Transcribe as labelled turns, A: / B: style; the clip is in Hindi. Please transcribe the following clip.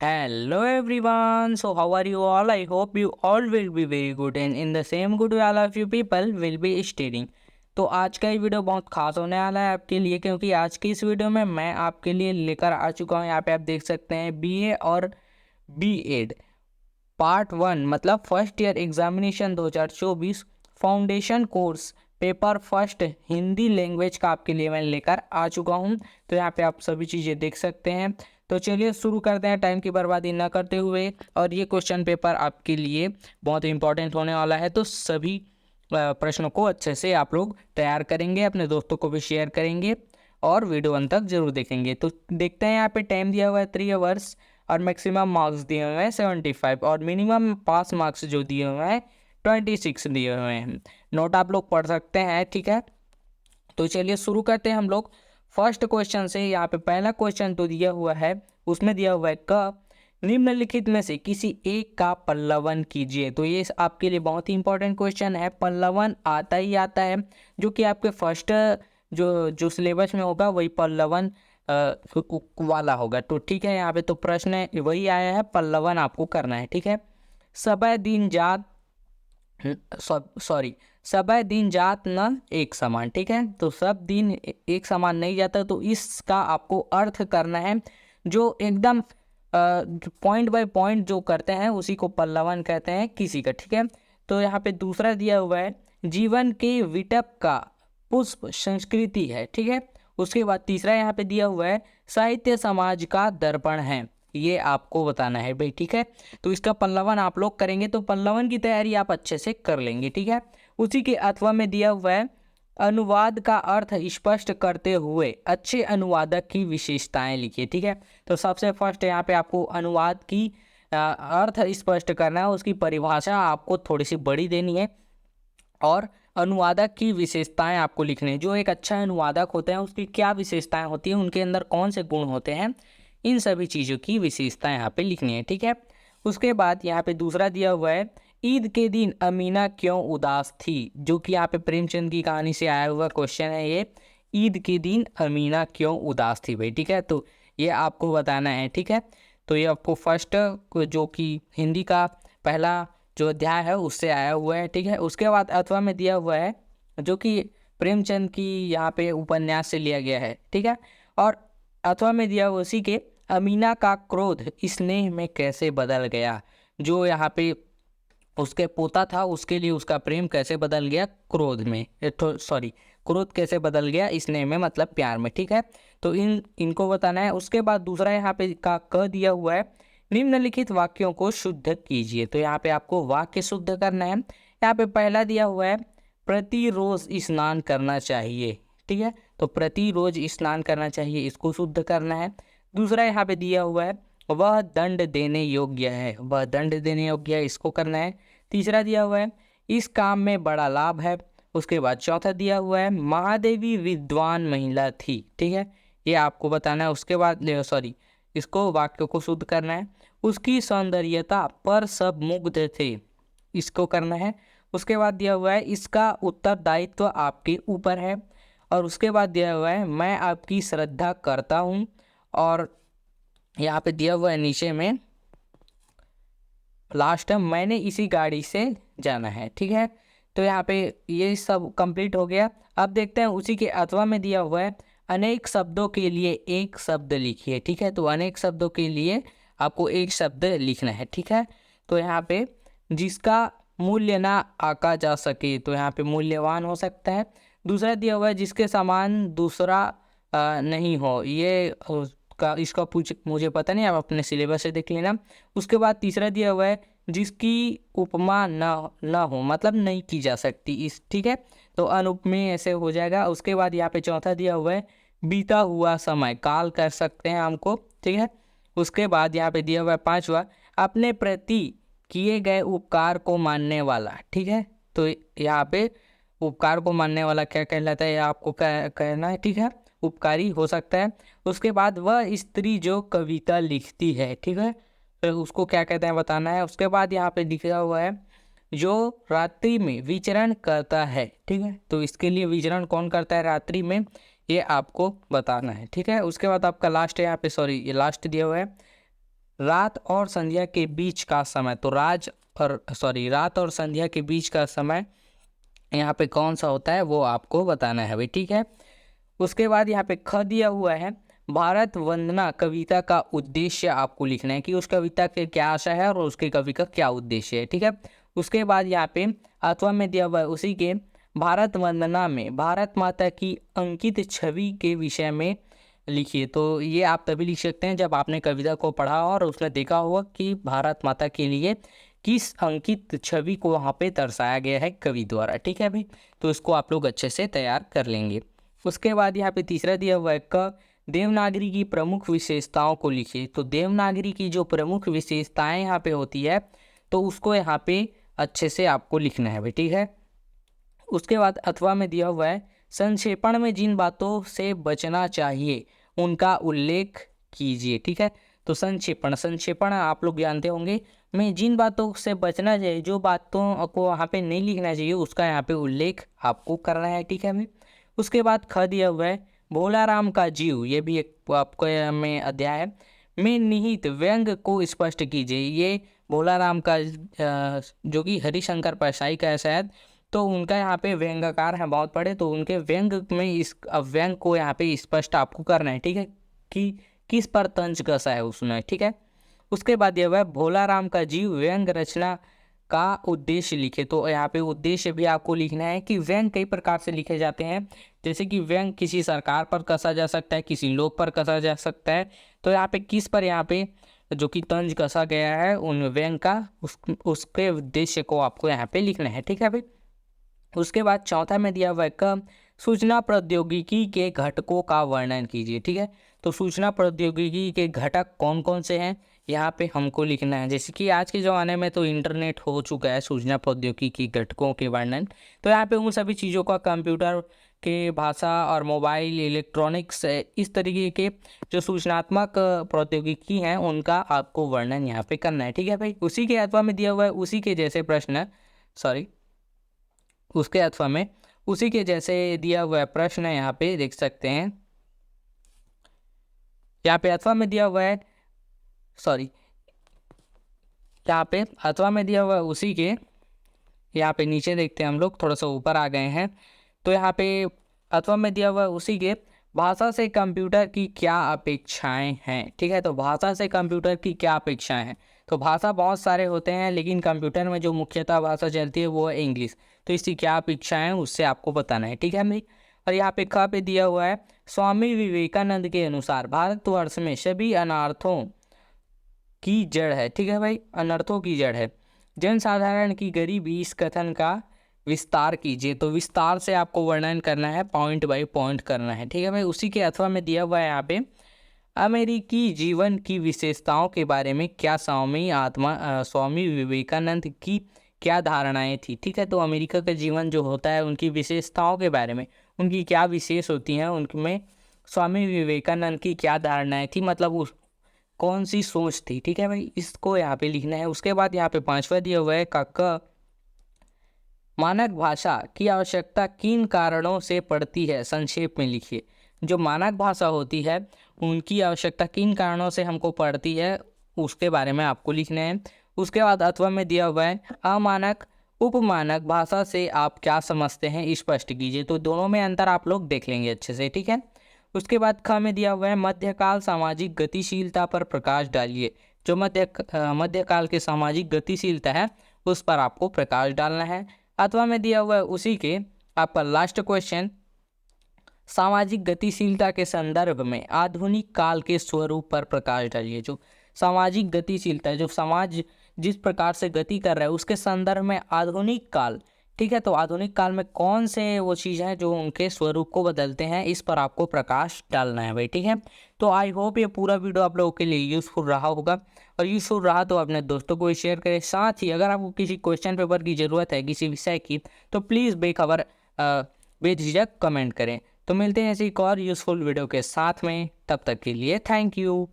A: Hello everyone. So how are you all? I hope you all will be very good and in the same good way all of you people will be studying. तो आज का ये वीडियो बहुत खास होने वाला है आपके लिए क्योंकि आज की इस वीडियो में मैं आपके लिए लेकर आ चुका हूँ। यहाँ पे आप देख सकते हैं बीए और बीएड पार्ट 1 मतलब first year examination 2024 foundation course paper first Hindi language का आपके लिए मैं लेकर आ चुका हूं। तो यहाँ पे आप सभी चीज़ें देख सकते हैं। तो चलिए शुरू करते हैं टाइम की बर्बादी ना करते हुए। और ये क्वेश्चन पेपर आपके लिए बहुत इंपॉर्टेंट होने वाला है, तो सभी प्रश्नों को अच्छे से आप लोग तैयार करेंगे, अपने दोस्तों को भी शेयर करेंगे और वीडियो अंत तक जरूर देखेंगे। तो देखते हैं, यहाँ पे टाइम दिया हुआ है 3 आवर्स और मैक्सिमम मार्क्स दिए हुए हैं 75 और मिनिमम पास मार्क्स जो दिए हुए हैं 26 दिए हुए हैं। नोट आप लोग पढ़ सकते हैं, ठीक है। तो चलिए शुरू करते हैं हम लोग फर्स्ट क्वेश्चन से। यहाँ पे पहला क्वेश्चन तो दिया हुआ है, उसमें दिया हुआ है क निम्नलिखित में से किसी एक का पल्लवन कीजिए। तो ये आपके लिए बहुत ही इंपॉर्टेंट क्वेश्चन है। पल्लवन आता ही आता है, जो कि आपके फर्स्ट जो जो सिलेबस में होगा वही पल्लवन वाला होगा। तो ठीक है, यहाँ पे तो प्रश्न वही आया है, पल्लवन आपको करना है, ठीक है। समय दिन जात सॉरी समय दिन जात न एक समान, ठीक है। तो सब दिन एक समान नहीं जाता, तो इसका आपको अर्थ करना है। जो एकदम पॉइंट बाय पॉइंट जो करते हैं उसी को पल्लवन कहते हैं किसी का, ठीक है। तो यहाँ पे दूसरा दिया हुआ है जीवन के विटप का पुष्प संस्कृति है, ठीक है। उसके बाद तीसरा यहाँ पे दिया हुआ है साहित्य समाज का दर्पण है। ये आपको बताना है भाई, ठीक है। तो इसका पल्लवन आप लोग करेंगे तो पल्लवन की तैयारी आप अच्छे से कर लेंगे, ठीक है। उसी के अथवा में दिया हुआ है अनुवाद का अर्थ स्पष्ट करते हुए अच्छे अनुवादक की विशेषताएं लिखिए, ठीक है। तो सबसे फर्स्ट यहाँ पे आपको अनुवाद की अर्थ स्पष्ट करना है, उसकी परिभाषा आपको थोड़ी सी बड़ी देनी है और अनुवादक की विशेषताएं आपको लिखनी है। जो एक अच्छा अनुवादक होते हैं उसकी क्या विशेषताएं होती हैं, उनके अंदर कौन से गुण होते हैं, इन सभी चीज़ों की विशेषताएं यहाँ पे लिखनी है, ठीक है। उसके बाद यहाँ पे दूसरा दिया हुआ है ईद के दिन अमीना क्यों उदास थी, जो कि यहाँ पे प्रेमचंद की कहानी से आया हुआ क्वेश्चन है ये। ईद के दिन अमीना क्यों उदास थी भाई, ठीक है। तो ये आपको बताना है, ठीक है। तो ये आपको फर्स्ट जो कि हिंदी का पहला जो अध्याय है उससे आया हुआ है, ठीक है। उसके बाद अथवा में दिया हुआ है जो कि प्रेमचंद की यहाँ पे उपन्यास से लिया गया है, ठीक है। और अथवा में दिया हुआ उसी के अमीना का क्रोध स्नेह में कैसे बदल गया। जो यहाँ पे उसके पोता था उसके लिए उसका प्रेम कैसे बदल गया क्रोध में, सॉरी क्रोध कैसे बदल गया स्नेह में, मतलब प्यार में, ठीक है। तो इनको बताना है। उसके बाद दूसरा यहाँ पे का क दिया हुआ है निम्नलिखित वाक्यों को शुद्ध कीजिए। तो यहाँ पे आपको वाक्य शुद्ध करना है। यहाँ पे पहला दिया हुआ है प्रतिरोज स्नान करना चाहिए, ठीक है। तो प्रतिरोज स्नान करना चाहिए, इसको शुद्ध करना है। दूसरा यहाँ पे दिया हुआ है वह दंड देने योग्य है, वह दंड देने योग्य है, इसको करना है। तीसरा दिया हुआ है इस काम में बड़ा लाभ है। उसके बाद चौथा दिया हुआ है महादेवी विद्वान महिला थी, ठीक है। ये आपको बताना है। उसके बाद सॉरी इसको वाक्य को शुद्ध करना है। उसकी सौंदर्यता पर सब मुग्ध थे, इसको करना है। उसके बाद दिया हुआ है इसका उत्तरदायित्व आपके ऊपर है। और उसके बाद दिया हुआ है मैं आपकी श्रद्धा करता हूँ। और यहाँ पे दिया हुआ है नीचे में लास्ट टाइम मैंने इसी गाड़ी से जाना है, ठीक है। तो यहाँ पे ये सब कंप्लीट हो गया। अब देखते हैं उसी के अथवा में दिया हुआ है अनेक शब्दों के लिए एक शब्द लिखिए, ठीक है। तो अनेक शब्दों के लिए आपको एक शब्द लिखना है, ठीक है। तो यहाँ पे जिसका मूल्य ना आका जा सके, तो यहाँ पे मूल्यवान हो सकता है। दूसरा दिया हुआ है जिसके समान दूसरा नहीं हो, ये का इसका पूछ मुझे पता नहीं, आप अपने सिलेबस से देख लेना। उसके बाद तीसरा दिया हुआ है जिसकी उपमा न हो, मतलब नहीं की जा सकती इस, ठीक है। तो अनुपमेय ऐसे हो जाएगा। उसके बाद यहाँ पे चौथा दिया हुआ है बीता हुआ समय, काल कर सकते हैं हमको, ठीक है। उसके बाद यहाँ पे दिया हुआ है पांचवा अपने प्रति किए गए उपकार को मानने वाला, ठीक है। तो यहाँ पे उपकार को मानने वाला क्या कहलाता है, आपको कहना है, ठीक है। उपकारी हो सकता है। उसके बाद वह स्त्री जो कविता लिखती है, ठीक है, तो उसको क्या कहते हैं बताना है। उसके बाद यहाँ पे लिखा हुआ है जो रात्रि में विचरण करता है, ठीक है। तो इसके लिए विचरण कौन करता है रात्रि में, ये आपको बताना है, ठीक है। उसके बाद आपका लास्ट है यहाँ पे, सॉरी ये लास्ट दिया हुआ है रात और संध्या के बीच का समय, तो रात और संध्या के बीच का समय यहाँ पे कौन सा होता है वो आपको बताना है भाई, ठीक है। उसके बाद यहाँ पे ख दिया हुआ है, भारत वंदना कविता का उद्देश्य आपको लिखना है कि उस कविता के क्या आशय है और उसके कवि का क्या उद्देश्य है, ठीक है। उसके बाद यहाँ पे अथवा में दिया हुआ है उसी के, भारत वंदना में भारत माता की अंकित छवि के विषय में लिखिए। तो ये आप तभी लिख सकते हैं जब आपने कविता को पढ़ा और उसने देखा होगा कि भारत माता के लिए किस अंकित छवि को वहाँ पे दर्शाया गया है कवि द्वारा, ठीक है भाई। तो इसको आप लोग अच्छे से तैयार कर लेंगे। उसके बाद यहाँ पे तीसरा दिया हुआ है क, देवनागरी की प्रमुख विशेषताओं को लिखिए। तो देवनागरी की जो प्रमुख विशेषताएं यहाँ पे होती है तो उसको यहाँ पे अच्छे से आपको लिखना है भाई, ठीक है। उसके बाद अथवा में दिया हुआ है, संक्षेपण में जिन बातों से बचना चाहिए उनका उल्लेख कीजिए, ठीक है। तो संक्षेपण आप लोग जानते होंगे, में जिन बातों से बचना चाहिए, जो बातों को वहाँ पे नहीं लिखना चाहिए उसका यहाँ पे उल्लेख आपको करना है, ठीक है भाई। उसके बाद ख दिया हुआ है, भोला राम का जीव, ये भी एक आपको में अध्याय है, में निहित व्यंग को स्पष्ट कीजिए। ये भोला राम का जो कि हरिशंकर परसाई का है शायद, तो उनका यहाँ पे व्यंग्यकार है बहुत बड़े, तो उनके व्यंग में इस व्यंग को यहाँ पे स्पष्ट आपको करना है, ठीक है, कि किस पर तंज कसा है उसने, ठीक है। उसके बाद यह हुआ भोला राम का जीव व्यंग रचना का उद्देश्य लिखे। तो यहाँ पे उद्देश्य भी आपको लिखना है कि व्यंग कई प्रकार से लिखे जाते हैं, जैसे कि व्यंग किसी सरकार पर कसा जा सकता है, किसी लोग पर कसा जा सकता है। तो यहाँ पे किस पर यहाँ पे जो कि तंज कसा गया है उन व्यंग का, उसके उद्देश्य को आपको यहाँ पे लिखना है, ठीक है भाई। उसके बाद चौथा में दिया हुआ है क, सूचना प्रौद्योगिकी के घटकों का वर्णन कीजिए, ठीक है। तो सूचना प्रौद्योगिकी के घटक कौन कौन से हैं यहाँ पे हमको लिखना है। जैसे कि आज के ज़माने में तो इंटरनेट हो चुका है, सूचना प्रौद्योगिकी के घटकों के वर्णन, तो यहाँ पे उन सभी चीज़ों का कंप्यूटर के भाषा और मोबाइल इलेक्ट्रॉनिक्स इस तरीके के जो सूचनात्मक प्रौद्योगिकी हैं उनका आपको वर्णन यहाँ पे करना है, ठीक है भाई। उसी के अथवा में दिया हुआ है उसी के जैसे प्रश्न, उसके अथवा में उसी के जैसे दिया हुआ है प्रश्न यहाँ पे देख सकते हैं। यहाँ पे अथवा में दिया हुआ है यहाँ पे अथवा में दिया हुआ है उसी के, यहाँ पे नीचे देखते हैं हम लोग, थोड़ा सा ऊपर आ गए हैं। तो यहाँ पे अथवा में दिया हुआ है उसी के, भाषा से कंप्यूटर की क्या अपेक्षाएं हैं, ठीक है। तो भाषा से कंप्यूटर की क्या अपेक्षाएं हैं, तो भाषा बहुत सारे होते हैं लेकिन कंप्यूटर में जो मुख्यतः भाषा चलती है वो है इंग्लिश। तो इसकी क्या अपेक्षाएं हैं उससे आपको बताना है, ठीक है भाई। और यहाँ पे ख पे दिया हुआ है, स्वामी विवेकानंद के अनुसार भारतवर्ष में सभी अनर्थों की जड़ है, ठीक है भाई, अनर्थों की जड़ है जनसाधारण की गरीबी। इस कथन का विस्तार कीजिए। तो विस्तार से आपको वर्णन करना है, पॉइंट बाय पॉइंट करना है, ठीक है भाई। उसी के अथवा में दिया हुआ है यहाँ पे, अमेरिकी जीवन की विशेषताओं के बारे में क्या स्वामी विवेकानंद की क्या धारणाएं थी, ठीक है। तो अमेरिका का जीवन जो होता है उनकी विशेषताओं के बारे में, उनकी क्या विशेष होती हैं, उनमें स्वामी विवेकानंद की क्या धारणाएं थी, मतलब उस कौन सी सोच थी, ठीक है भाई, इसको यहाँ पे लिखना है। उसके बाद यहाँ पे पांचवा दिया हुआ है क, मानक भाषा की आवश्यकता किन कारणों से पड़ती है, संक्षेप में लिखिए। जो मानक भाषा होती है उनकी आवश्यकता किन कारणों से हमको पड़ती है उसके बारे में आपको लिखना है। उसके बाद अथवा में दिया हुआ है, अमानक उपमानक भाषा से आप क्या समझते हैं स्पष्ट कीजिए। तो दोनों में अंतर आप लोग देख लेंगे अच्छे से, ठीक है। उसके बाद ख में दिया हुआ है, मध्यकाल सामाजिक गतिशीलता पर प्रकाश डालिए। जो मध्यकाल की सामाजिक गतिशीलता है उस पर आपको प्रकाश डालना है। अथवा में दिया हुआ है उसी के आपका लास्ट क्वेश्चन, सामाजिक गतिशीलता के संदर्भ में आधुनिक काल के स्वरूप पर प्रकाश डालिए। जो सामाजिक गतिशीलता है, जो समाज जिस प्रकार से गति कर रहा है उसके संदर्भ में आधुनिक काल, ठीक है। तो आधुनिक काल में कौन से वो चीज़ हैं जो उनके स्वरूप को बदलते हैं, इस पर आपको प्रकाश डालना है भाई, ठीक है। तो आई होप ये पूरा वीडियो आप लोगों के लिए यूज़फुल रहा होगा, और यूज़फुल रहा तो अपने दोस्तों को शेयर करें। साथ ही अगर आपको किसी क्वेश्चन पेपर की ज़रूरत है किसी विषय की, तो प्लीज़ बेखबर बेझिझक कमेंट करें। तो मिलते हैं ऐसी एक और यूज़फुल वीडियो के साथ में, तब तक के लिए थैंक यू।